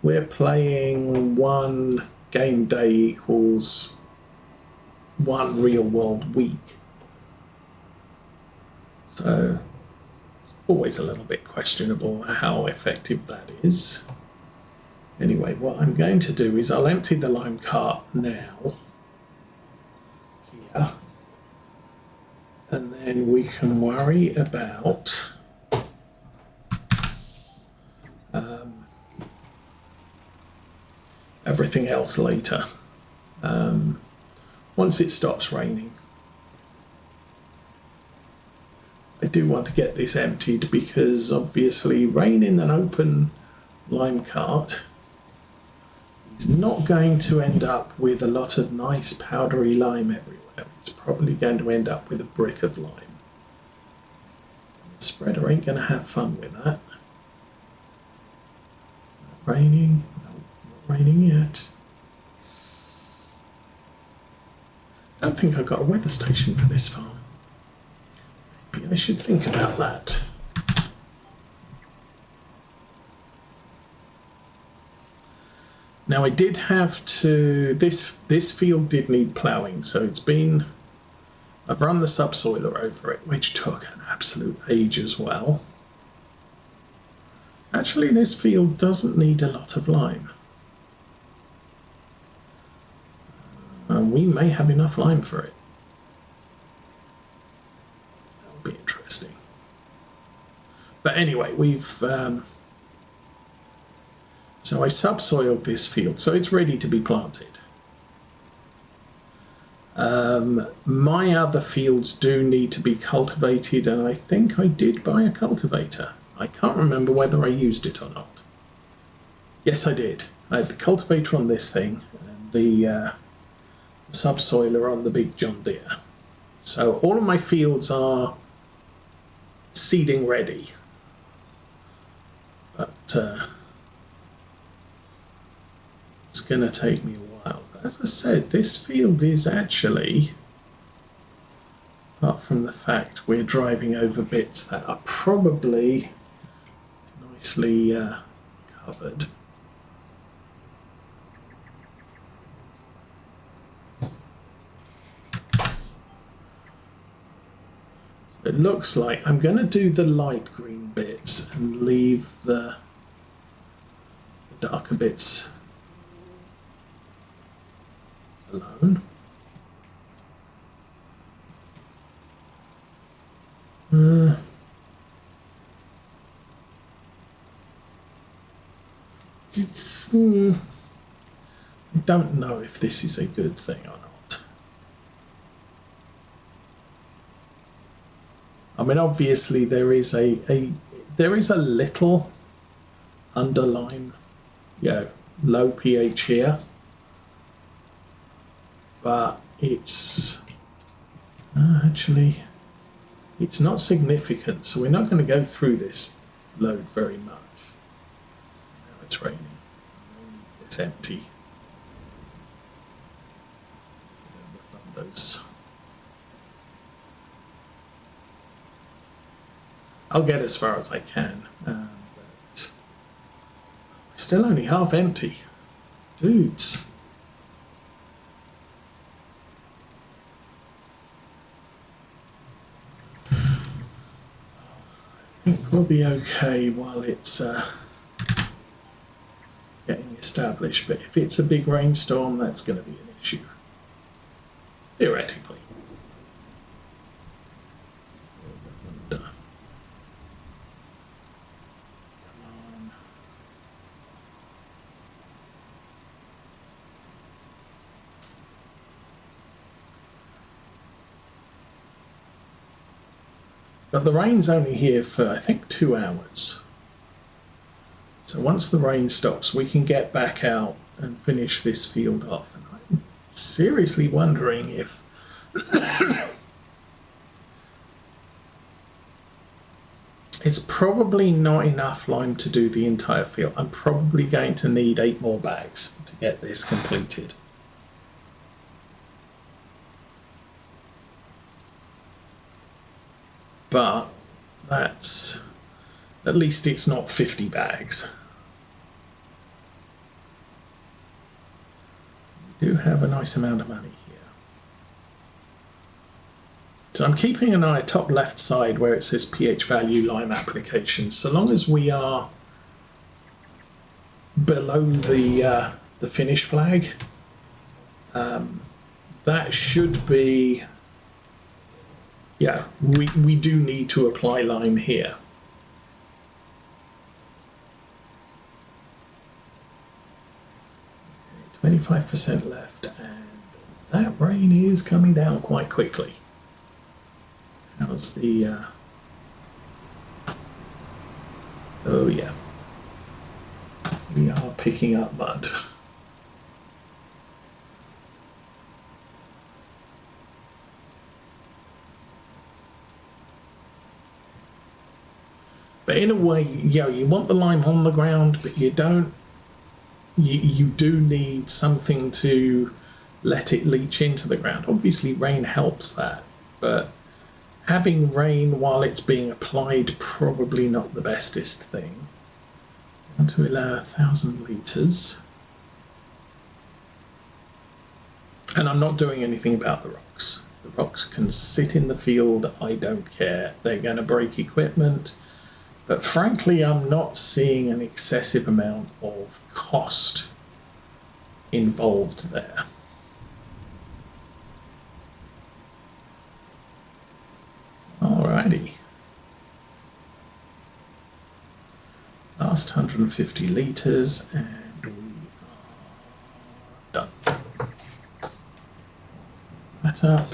we're playing one game day equals one real world week. So it's always a little bit questionable how effective that is. Anyway, what I'm going to do is I'll empty the lime cart now. Here. And then we can worry about everything else later. Once it stops raining. I do want to get this emptied because obviously rain in an open lime cart is not going to end up with a lot of nice powdery lime everywhere. It's probably going to end up with a brick of lime. The spreader ain't going to have fun with that. Is that raining? No, not raining yet. I don't think I've got a weather station for this farm. Maybe I should think about that. Now I did have to, this field did need ploughing, so I've run the subsoiler over it, which took an absolute age as well. Actually, this field doesn't need a lot of lime. And we may have enough lime for it. That'll be interesting. But anyway, so I subsoiled this field, so it's ready to be planted. My other fields do need to be cultivated, and I think I did buy a cultivator. I can't remember whether I used it or not. Yes, I did. I had the cultivator on this thing, and the subsoiler on the big John Deere. So all of my fields are seeding ready. But it's going to take me a while. But as I said, this field is actually, apart from the fact we're driving over bits that are probably nicely covered. So it looks like I'm going to do the light green bits and leave the darker bits alone. I don't know if this is a good thing or not. I mean, obviously there is a little underlying, low pH here, but it's actually it's not significant, so we're not going to go through this load very much. Now it's raining. It's empty. The thunders. I'll get as far as I can, but still only half empty. Dudes. I think we'll be okay while it's getting established, but if it's a big rainstorm, that's going to be an issue. Theoretically. Come on. But the rain's only here for, I think, 2 hours. So once the rain stops, we can get back out and finish this field off. And I'm seriously wondering if it's probably not enough lime to do the entire field. I'm probably going to need 8 more bags to get this completed. But that's, at least it's not 50 bags. We do have a nice amount of money here. So I'm keeping an eye top left side where it says pH value lime applications. So long as we are below the finish flag, that should be, yeah, we do need to apply lime here. Okay, 25% left, and that rain is coming down quite quickly. How's the, oh yeah, we are picking up mud. But in a way, you want the lime on the ground, but you don't. You do need something to let it leach into the ground. Obviously, rain helps that, but having rain while it's being applied, probably not the bestest thing. Down to 1,000 litres. And I'm not doing anything about the rocks. The rocks can sit in the field, I don't care. They're going to break equipment. But frankly, I'm not seeing an excessive amount of cost involved there. Alrighty. Last 150 litres and we are done. That up.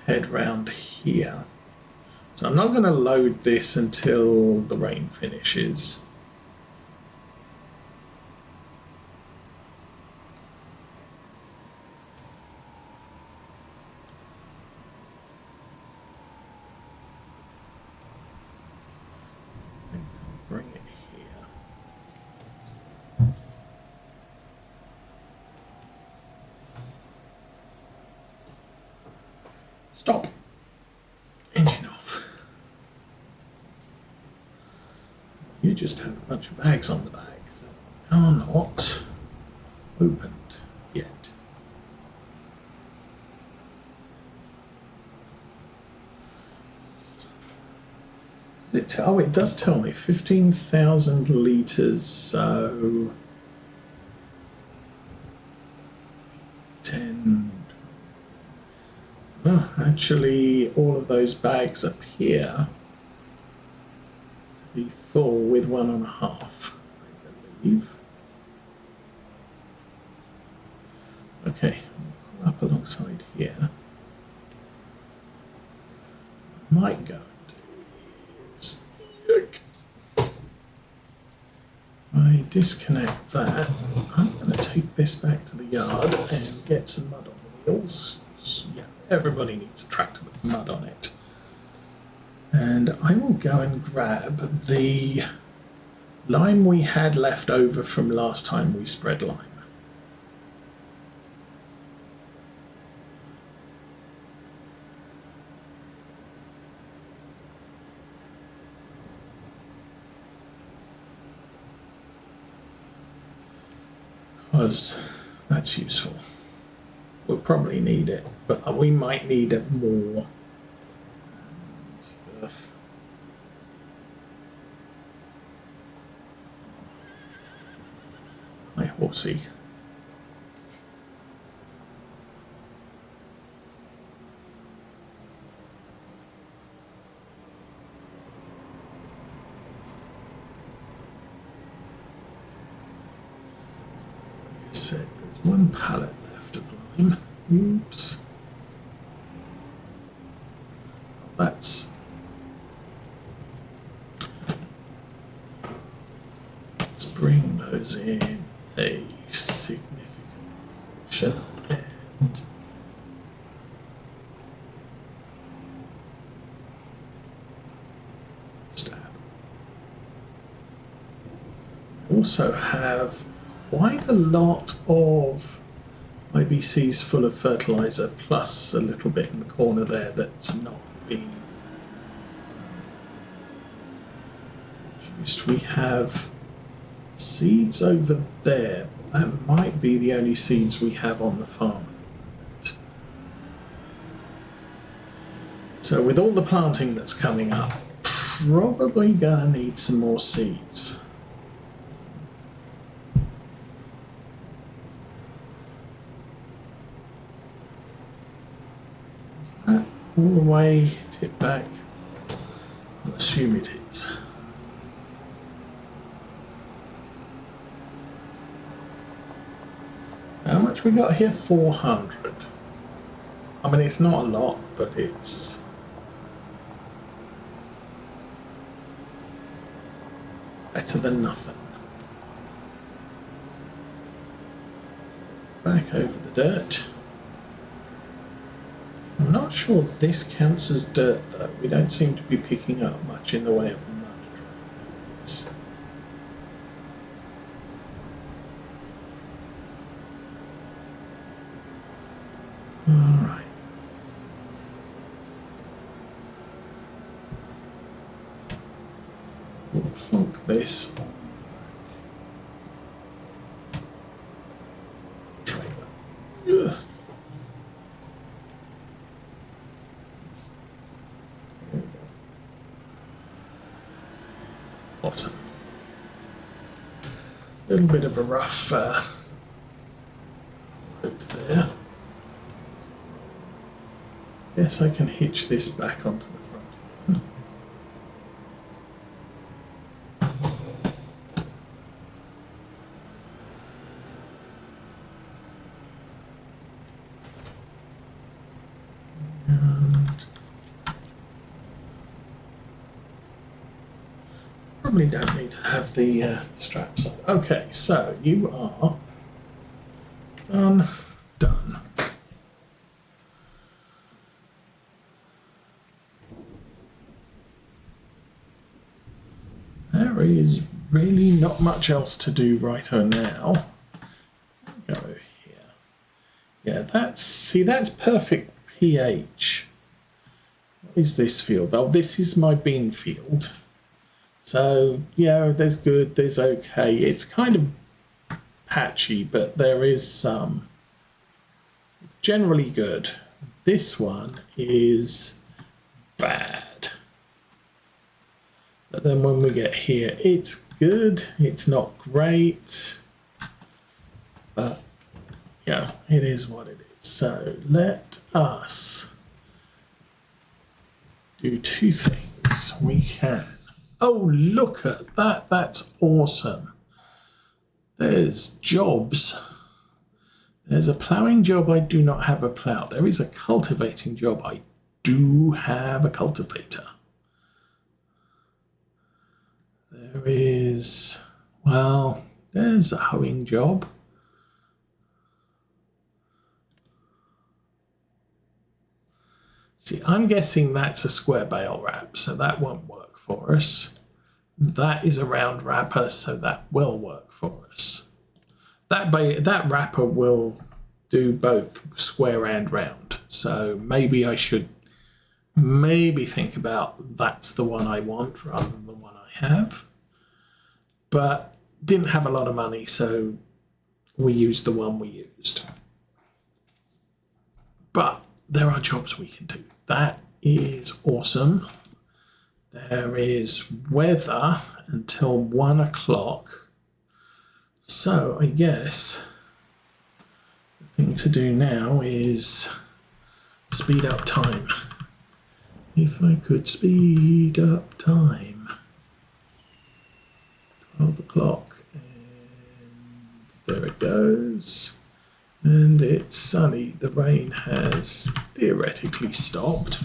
Head round here. So I'm not going to load this until the rain finishes. I think I'll bring it here. Stop. Engine off. You just have a bunch of bags on the back that are not opened yet. Oh, it does tell me 15,000 litres, so 10. Oh, actually, all of those bags appear to be full with 1.5, I believe. Okay, I'll pull up alongside here. What I might go and do is, if I disconnect that, I'm going to take this back to the yard and get some mud on the wheels. Yeah, everybody needs a tractor with mud on it. And I will go and grab the lime we had left over from last time we spread lime. Because that's useful. We'll probably need it, but we might need it more. My horsey. Like I said, there's one pallet left of lime. Oops. Let's bring those in a significant portion and stab. I also have quite a lot of IBCs full of fertilizer, plus a little bit in the corner there that's not being used. We have Seeds over there. That might be the only seeds we have on the farm. So with all the planting that's coming up, probably gonna need some more seeds. Is that all the way tip back? I'll assume it is. So how much we got here? 400. I mean, it's not a lot, but it's... better than nothing. Back over the dirt. I'm not sure this counts as dirt though. We don't seem to be picking up much in the way of mud. Alright. We'll plonk this on the trailer. Ugh. Awesome. A little bit of a rough road there. Yes, I can hitch this back onto the front. Probably don't need to have the straps on. Okay, so you are done. There is really not much else to do righto now. Go here. Yeah, that's perfect pH. What is this field? Oh, this is my bean field. So, yeah, there's good, there's okay. It's kind of patchy, but there is some. It's generally good. This one is bad. But then when we get here, it's good. It's not great. But, yeah, it is what it is. So let us do two things. We can... Oh, look at that. That's awesome. There's jobs. There's a ploughing job. I do not have a plough. There is a cultivating job. I do have a cultivator. There is, well, there's a hoeing job. See, I'm guessing that's a square bale wrap, so that won't work for us. That is a round wrapper, so that will work for us. That wrapper will do both square and round. So maybe I should think about that's the one I want rather than the one I have. But didn't have a lot of money, so we used the one we used. But there are jobs we can do. That is awesome. There is weather until 1 o'clock. So I guess the thing to do now is speed up time. If I could speed up time. 12 o'clock. And there it goes. And it's sunny. The rain has theoretically stopped.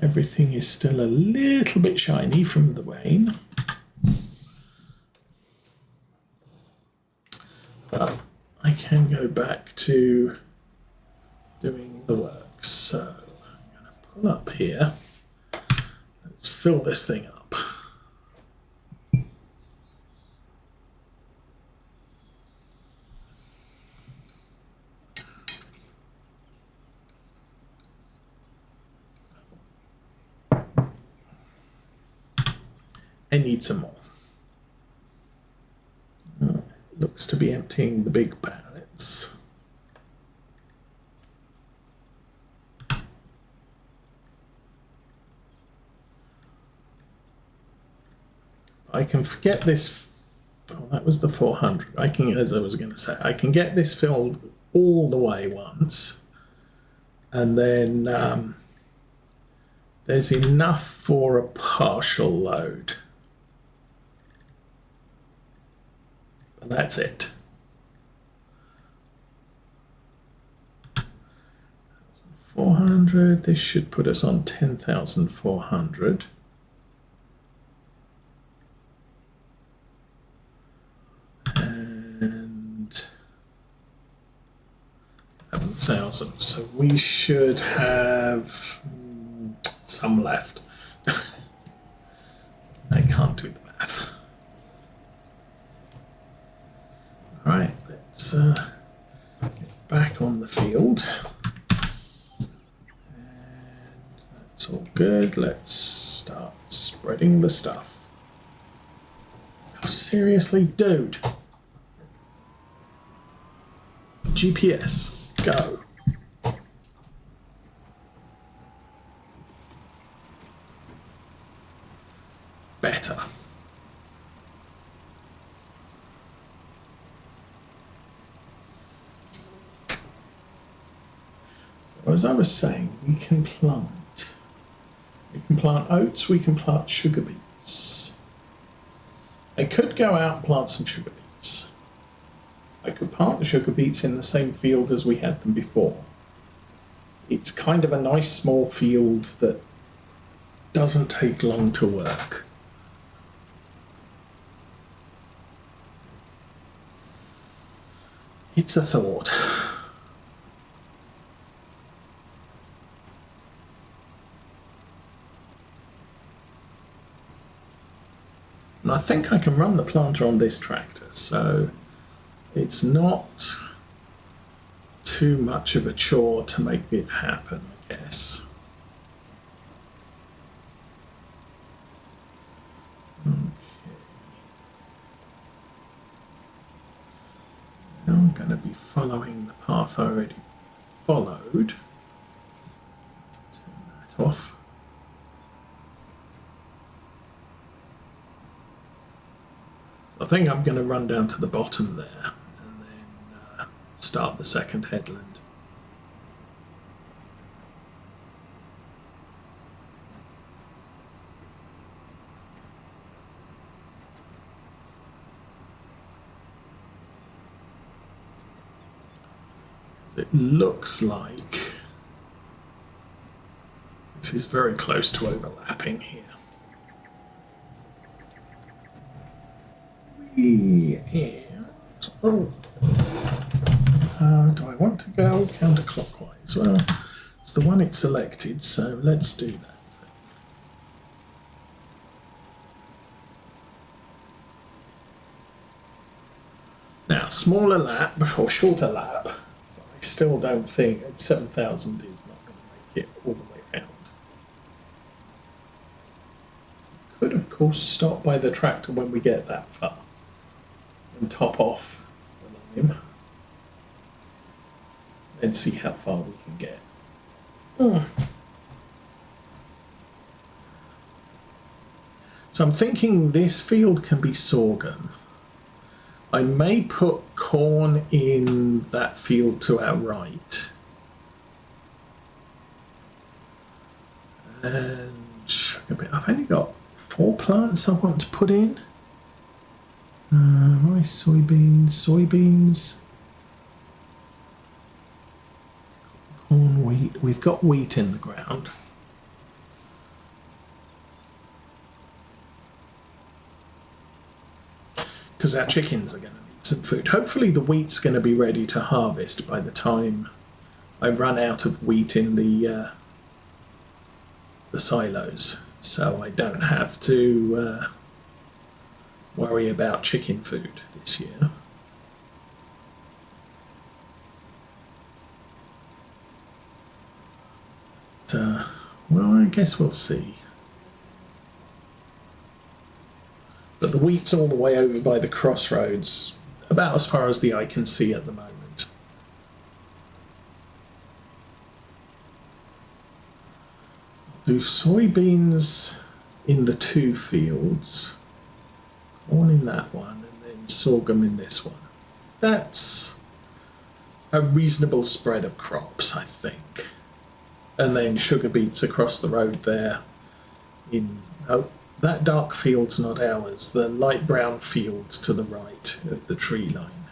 Everything is still a little bit shiny from the rain. But I can go back to doing the work. So I'm going to pull up here. Let's fill this thing up. I need some more. It looks to be emptying the big pallets. I can get this. Oh, that was the 400. I can, as I was going to say, I can get this filled all the way once, and then there's enough for a partial load. But that's it. 400. This should put us on 10,400. And 11,000. So we should have some left. I can't do the math. All right, let's get back on the field. It's all good. Let's start spreading the stuff. Oh, seriously, dude. GPS, go. Better. So as I was saying, we can plant oats, we can plant sugar beets. I could go out and plant some sugar beets. I could plant the sugar beets in the same field as we had them before. It's kind of a nice small field that doesn't take long to work. It's a thought. And I think I can run the planter on this tractor, so it's not too much of a chore to make it happen, I guess. Okay. Now I'm going to be following the path I already followed. Turn that off. I think I'm going to run down to the bottom there and then start the second headland. Because it looks like this is very close to overlapping here. Oh. Do I want to go counterclockwise? Well, it's the one it selected, so let's do that. Now, smaller lap, or shorter lap, but I still don't think 7,000 is not going to make it all the way around. Could, of course, stop by the tractor when we get that far and top off the lime and see how far we can get. So I'm thinking this field can be sorghum. I may put corn in that field to our right. And sugar beet. I've only got 4 plants I want to put in. Rice, soybeans, corn, wheat. We've got wheat in the ground. Because our chickens are going to need some food. Hopefully the wheat's going to be ready to harvest by the time I run out of wheat in the silos, so I don't have to worry about chicken food this year. But, well, I guess we'll see. wheat's all the way over by the crossroads, about as far as the eye can see at the moment. Do soybeans in the 2 fields, corn in that one, and then sorghum in this one. That's a reasonable spread of crops, I think. And then sugar beets across the road there. That dark field's not ours. The light brown fields to the right of the tree line.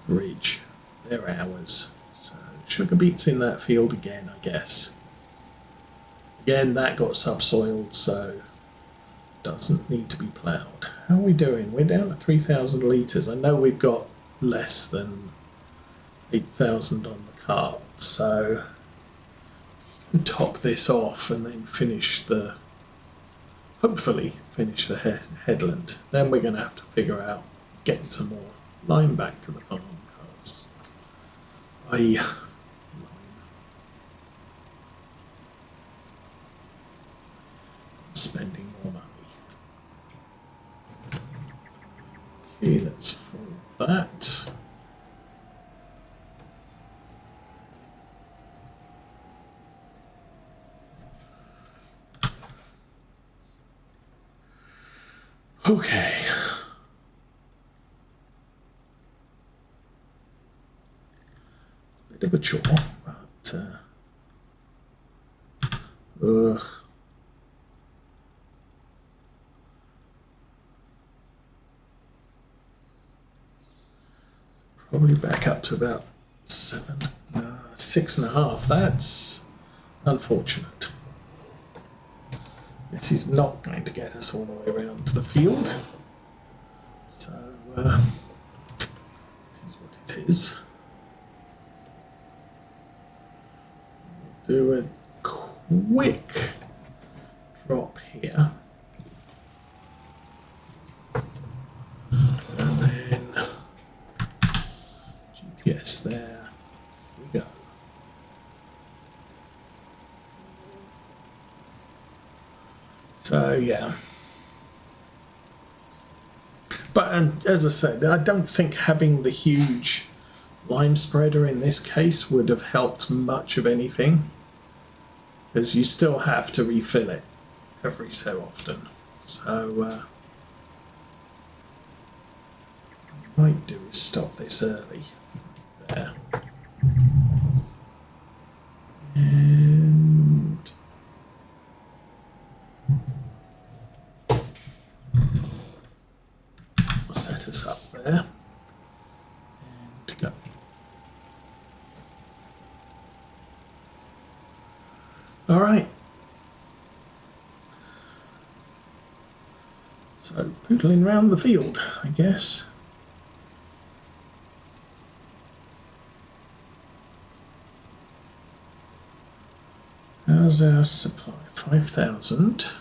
Bridge, they're ours. So sugar beets in that field again, I guess. Again, that got subsoiled, so doesn't need to be ploughed. How are we doing? We're down to 3,000 litres. I know we've got less than 8,000 on the cart, so top this off and then hopefully finish the headland. Then we're going to have to figure out getting some more lime back to the farm, because spending more money. Okay, let's fold that. Okay. It's a bit of a chore, but probably back up to about 6.5. That's unfortunate. This is not going to get us all the way around to the field. So, it is what it is. We'll do a quick drop here. And then GPS there. Off we go. So yeah, but as I said, I don't think having the huge lime spreader in this case would have helped much of anything, because you still have to refill it every so often. So what I might do is stop this early there. And set us up there and go. All right. So poodling round the field, I guess. How's our supply? 5,000.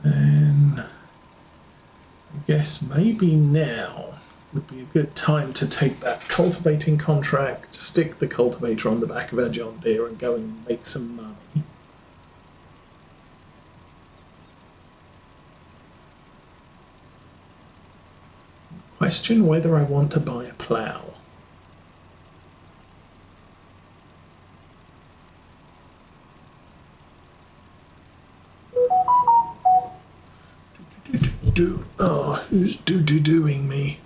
And I guess maybe now would be a good time to take that cultivating contract, stick the cultivator on the back of our John Deere and go and make some money. Question whether I want to buy a plough. Oh, who's doing me?